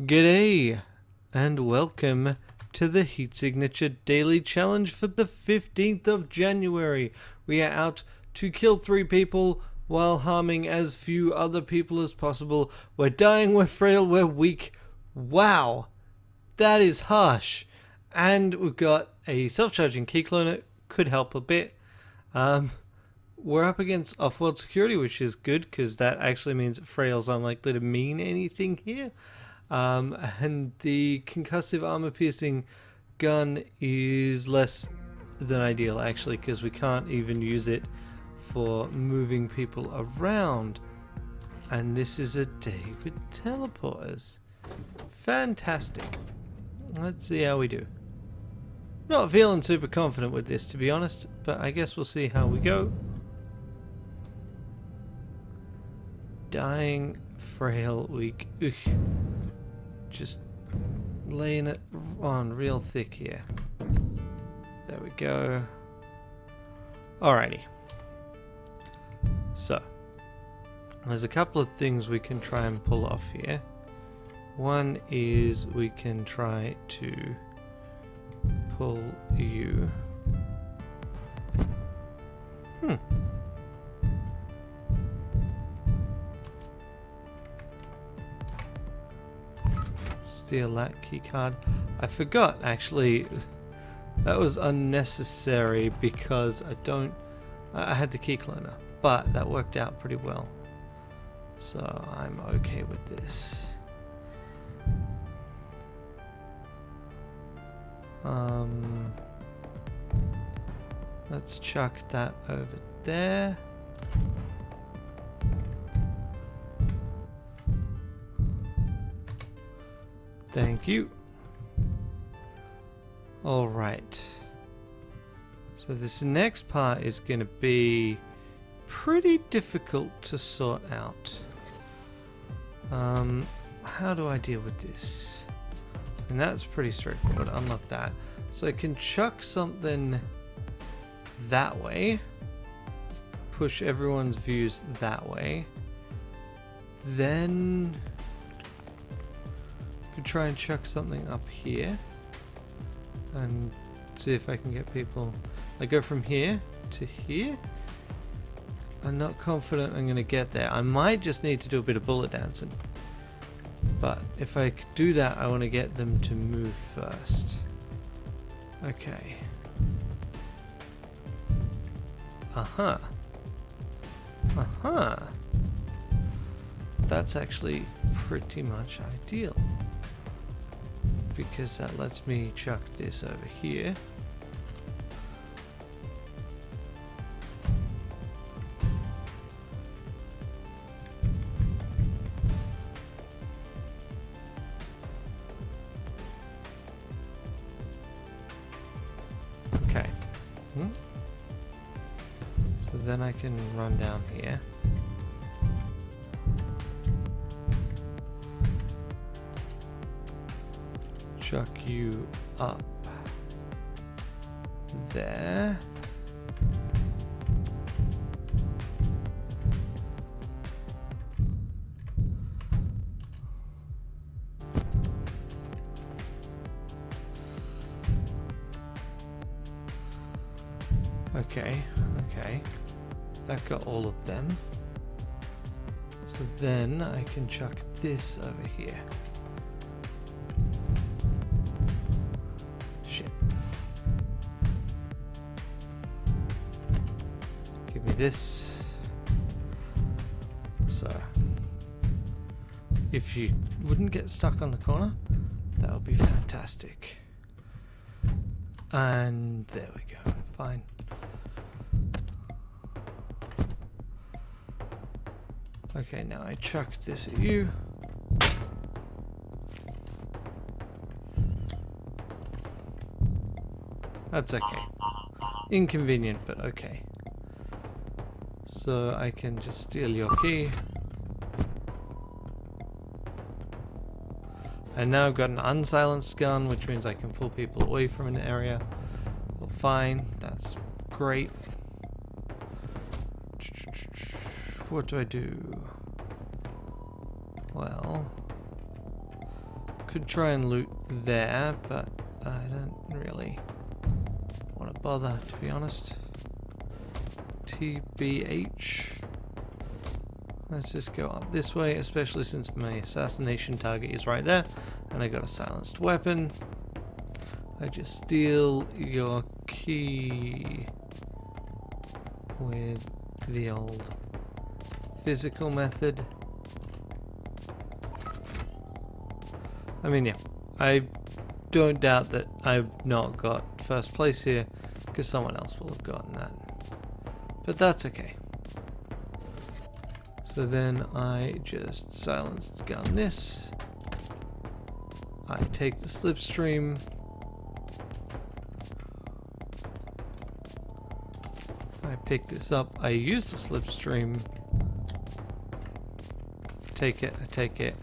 G'day, and welcome to the Heat Signature Daily Challenge for the 15th of January. We are out to kill 3 people while harming as few other people as possible. We're dying, we're frail, we're weak. Wow, that is harsh. And we've got a self-charging key cloner, could help a bit. We're up against off-world security, which is good because that actually means frail's unlikely to mean anything here. And the concussive armor piercing gun is less than ideal actually because we can't even use it for moving people around. And this is a day with teleporters. Fantastic. Let's see how we do. Not feeling super confident with this, to be honest, but I guess we'll see how we go. Dying, frail, weak. Ugh. Just laying it on real thick here. There we go. Alrighty. So, there's a couple of things we can try and pull off here. One is we can try to pull you. Steal that key card. I forgot actually that was unnecessary because I had the key cloner, but that worked out pretty well. So I'm okay with this. Let's chuck that over there. Thank you. Alright. So this next part is going to be pretty difficult to sort out. How do I deal with this? And that's pretty straightforward. Unlock that. So I can chuck something that way. Push everyone's views that way. Then could try and chuck something up here and see if I can get people. I go from here to here. I'm not confident I'm going to get there. I might just need to do a bit of bullet dancing. But if I could do that, I want to get them to move first. Okay. Uh-huh. Uh-huh. That's actually pretty much ideal. Because that lets me chuck this over here. Okay. So then I can run down here. Chuck you up there. Okay, okay. That got all of them. So then I can chuck this over here. Give me this. So, if you wouldn't get stuck on the corner, that would be fantastic. And there we go. Fine. Okay, now I chuck this at you. That's okay. Inconvenient, but okay. So I can just steal your key. And now I've got an unsilenced gun, which means I can pull people away from an area. Well, fine, that's great. What do I do? Well, Could try and loot there, but I don't really want to bother, to be honest. TBH. Let's just go up this way, especially since my assassination target is right there, and I got a silenced weapon. I just steal your key with the old physical method. I mean, yeah, I don't doubt that I've not got first place here, because someone else will have gotten that. But that's okay. So then I just silence gun this. I take the slipstream. I pick this up. I use the slipstream. Take it. I take it.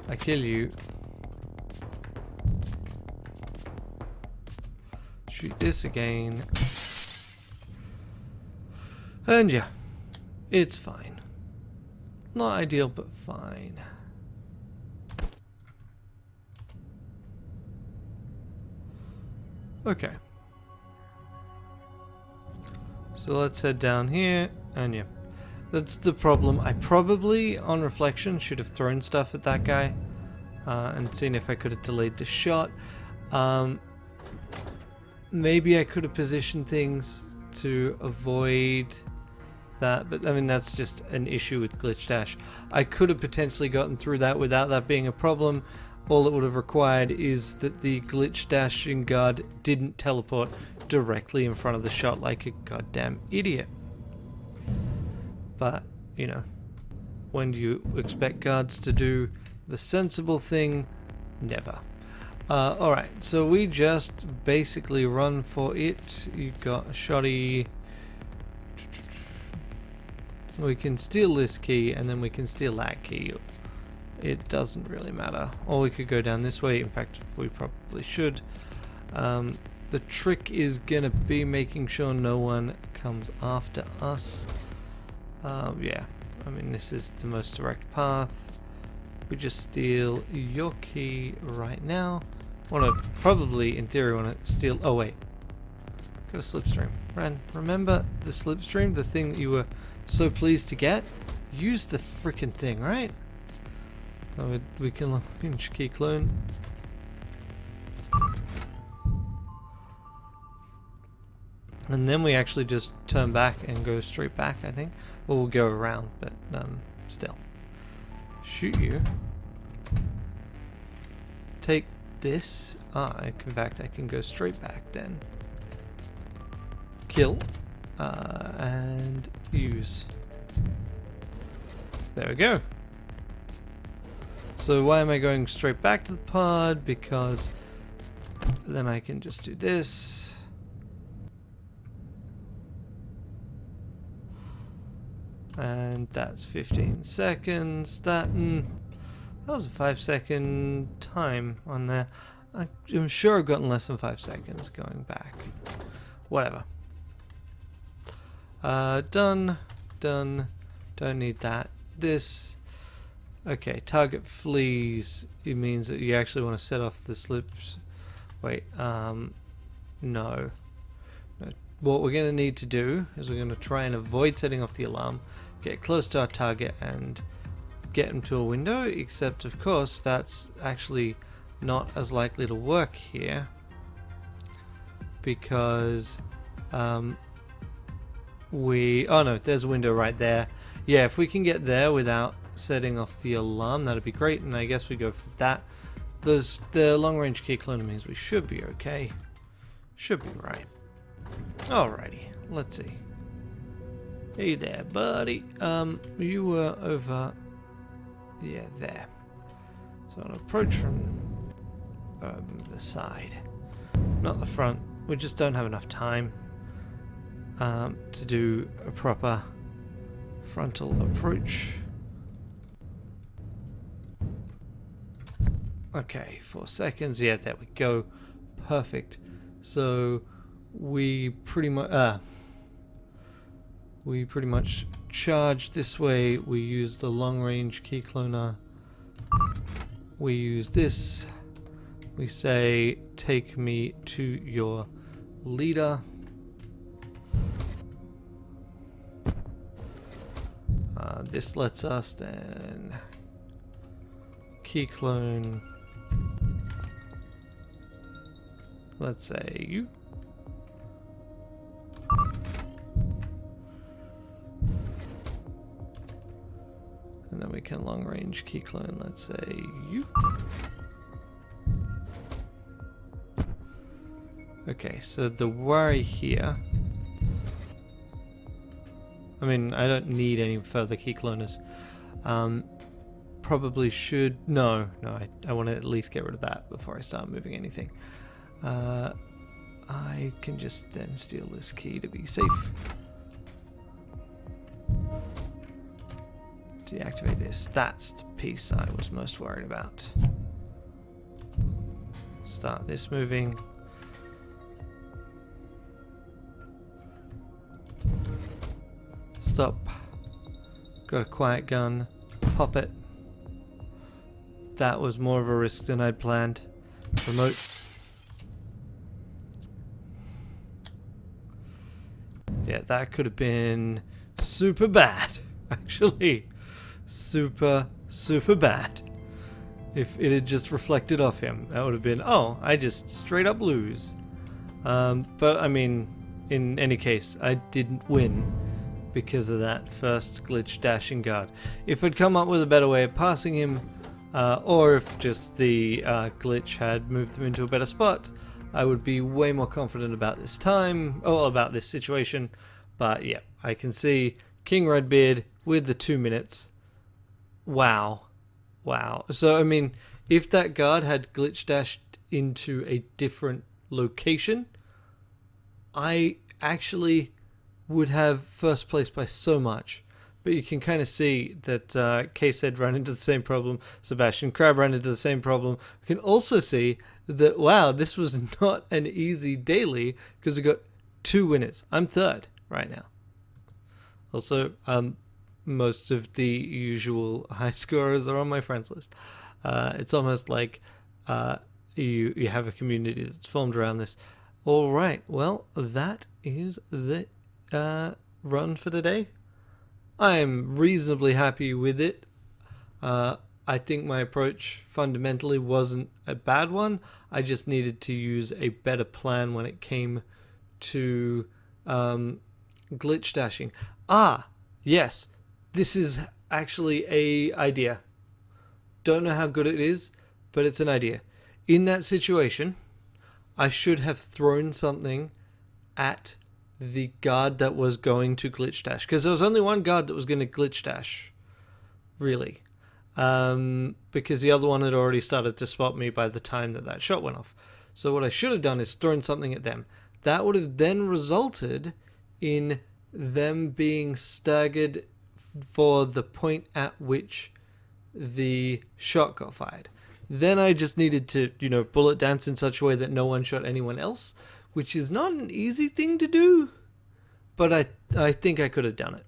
I kill you. Shoot this again. And yeah, it's fine. Not ideal, but fine. Okay. So let's head down here, and yeah. That's the problem. I probably, on reflection, should have thrown stuff at that guy and seen if I could have delayed the shot. Maybe I could have positioned things to avoid that, but I mean, that's just an issue with glitch dash. I could have potentially gotten through that without that being a problem. All it would have required is that the glitch dashing guard didn't teleport directly in front of the shot like a goddamn idiot. But, you know, when do you expect guards to do the sensible thing? Never. Alright, so we just basically run for it. You've got a shoddy. We can steal this key, and then we can steal that key. It doesn't really matter. Or we could go down this way. In fact, we probably should. The trick is gonna be making sure no one comes after us. Yeah, I mean, this is the most direct path. We just steal your key right now. Probably, in theory, want to steal... Oh, wait. Got a slipstream. Ren, remember the slipstream? The thing that you were so pleased to get? Use the freaking thing, right? Oh, we can launch key clone. And then we actually just turn back and go straight back, I think. Or we'll go around, but still. Shoot you. Take this. In fact, I can go straight back then. Kill. And use. There we go. So why am I going straight back to the pod? Because then I can just do this. And that's 15 seconds. That was a 5-second time on there. I'm sure I've gotten less than 5 seconds going back. Whatever. Done. Done. Don't need that. This. Okay, target flees. It means that you actually want to set off the slips. Wait, no. What we're going to need to do is we're going to try and avoid setting off the alarm, get close to our target and get him to a window, except of course that's actually not as likely to work here because oh no, there's a window right there. Yeah, if we can get there without setting off the alarm, that'd be great, and I guess we go for that. The long range key clone means we should be okay. Should be right. Alrighty, let's see. Hey there, buddy. You were over... Yeah, there. So I'll approach from the side. Not the front. We just don't have enough time to do a proper frontal approach. Okay, 4 seconds. Yeah, there we go. Perfect. So we pretty much charge this way. We use the long range key cloner We use this. We say, take me to your leader. This lets us then key clone, let's say you. And then we can long range key clone, let's say you. Okay, so the worry here, I mean, I don't need any further key cloners. Probably should, no, I want to at least get rid of that before I start moving anything. I can just then steal this key to be safe. Deactivate this. That's the piece I was most worried about. Start this moving. Stop. Got a quiet gun. Pop it. That was more of a risk than I'd planned. Remote. Yeah, that could have been super bad. Actually. Super bad. If it had just reflected off him. That would have been, oh, I just straight up lose. But I mean, in any case, I didn't win because of that first glitch dashing guard. If I'd come up with a better way of passing him, or if just the glitch had moved him into a better spot, I would be way more confident about this time, or about this situation. But yeah, I can see King Redbeard with the 2 minutes. Wow. So I mean, if that guard had glitch dashed into a different location, I actually would have first place by so much. But you can kind of see that K-Said ran into the same problem, Sebastian Crab ran into the same problem. You can also see that, wow, this was not an easy daily because we got 2 winners. I'm third right now. Also, most of the usual high scorers are on my friends list. It's almost like you have a community that's formed around this. All right, well, that is the run for today. I'm reasonably happy with it. I think my approach fundamentally wasn't a bad one. I just needed to use a better plan when it came to glitch dashing. Yes, this is actually a idea. Don't know how good it is, but it's an idea. In that situation, I should have thrown something at the guard that was going to glitch dash, because there was only one guard that was going to glitch dash, really, because the other one had already started to spot me by the time that shot went off. So what I should have done is thrown something at them. That would have then resulted in them being staggered for the point at which the shot got fired. Then I just needed to, bullet dance in such a way that no one shot anyone else, which is not an easy thing to do, but I think I could have done it.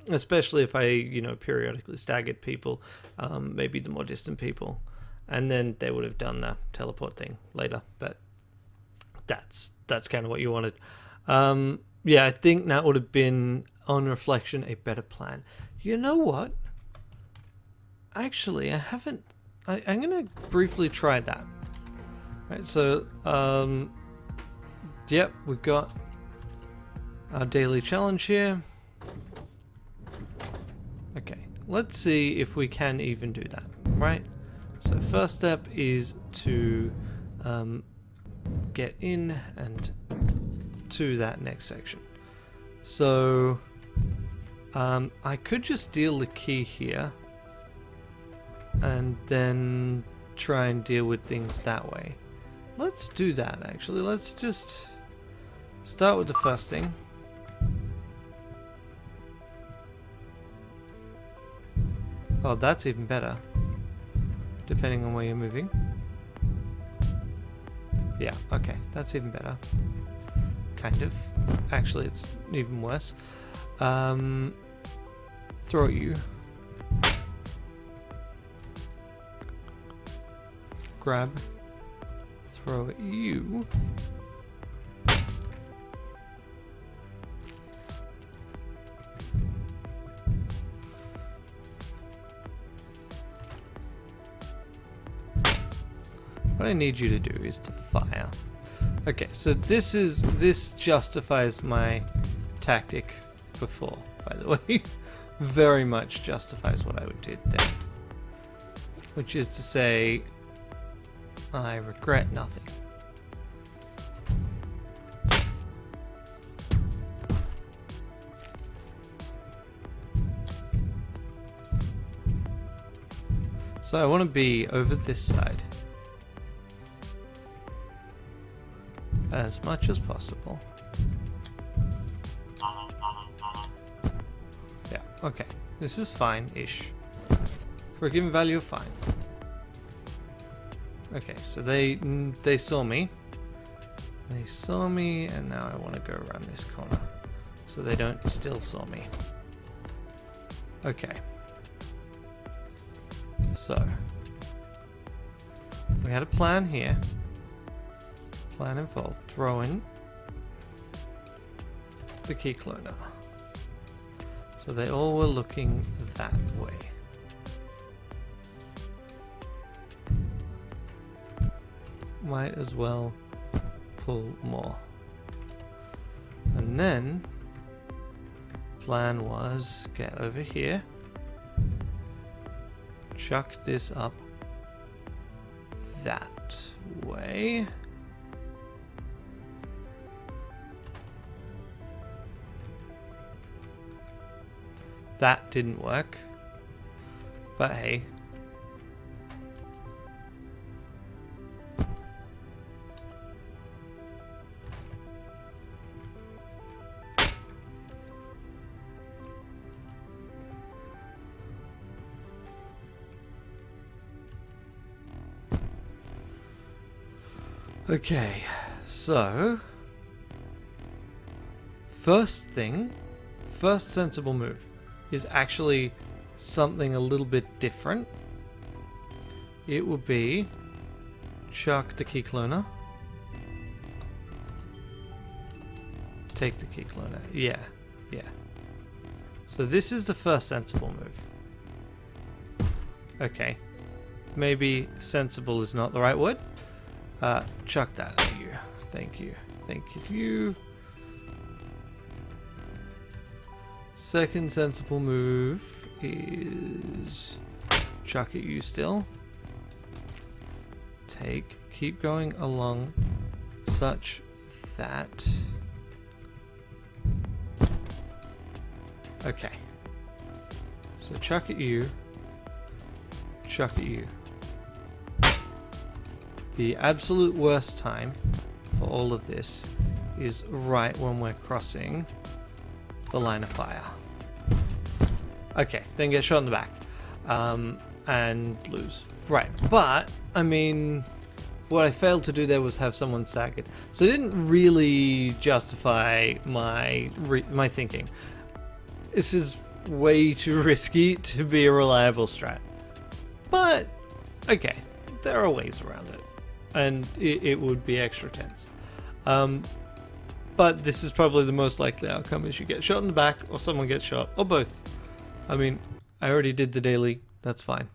Especially if I, periodically staggered people, maybe the more distant people, and then they would have done the teleport thing later. But that's kind of what you wanted. Yeah, I think that would have been, on reflection, a better plan. You know what? Actually, I haven't. I'm gonna briefly try that. Right, so yep, we've got our daily challenge here. Okay, let's see if we can even do that, right? So first step is to get in and to that next section. So I could just steal the key here and then try and deal with things that way. Let's do that, actually. Let's just start with the first thing. Oh, that's even better, depending on where you're moving. Yeah, okay, that's even better. Kind of. Actually, it's even worse. Throw at you. grab, throw at you. What I need you to do is to fire. Okay, so this justifies my tactic before, by the way. Very much justifies what I did then. Which is to say, I regret nothing. So I want to be over this side as much as possible. Yeah, okay. This is fine-ish. For a given value of fine. Okay, so they saw me. They saw me, and now I want to go around this corner. So they don't still saw me. Okay. So. We had a plan here. Plan involved throwing the key cloner. So they all were looking that way. Might as well pull more. And then plan was get over here, chuck this up that way. That didn't work, but hey. Okay, so first sensible move is actually something a little bit different. It would be chuck the key cloner, take the key cloner. Yeah. So this is the first sensible move. Okay, maybe sensible is not the right word. Chuck that at you. Thank you. Second sensible move is chuck at you still. Take, keep going along such that. Okay. So chuck at you. Chuck at you. The absolute worst time for all of this is right when we're crossing the line of fire. Okay, then get shot in the back. And lose. Right, but, I mean, what I failed to do there was have someone stack it. So it didn't really justify my thinking. This is way too risky to be a reliable strat. But, okay, there are ways around it. And it would be extra tense. But this is probably the most likely outcome, is you get shot in the back or someone gets shot, or both. I mean, I already did the daily, that's fine.